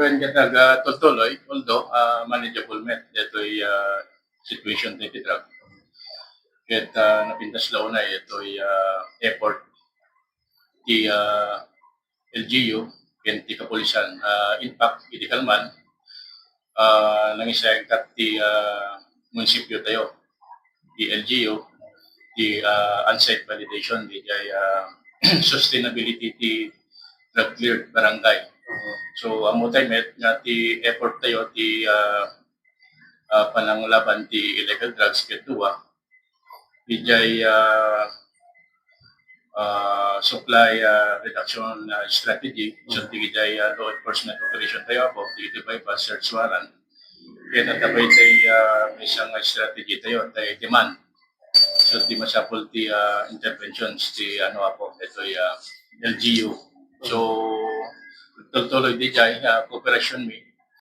When taga tuloy, although manageable met, ito'y situation na ititrap. Ket napintas law na ito'y effort ti LGU, ken ti kapulisan. In fact, iti kalman, nangisayang kat ti munisipyo tayo, ti LGU, ti on-site validation, di sustainability ti drug-cleared barangay. So, amo tayo met nga ti effort tayo ti pananglaban ti illegal drugs ket duwa, di supply reduction strategy. So, di law enforcement operation tayo po, di bypass search warrant. Kaya natabay tayo isang strategy tayo, tayo demand. So, di masapol ti interventions ti ito'y LGU. So, tuloy di cooperation mi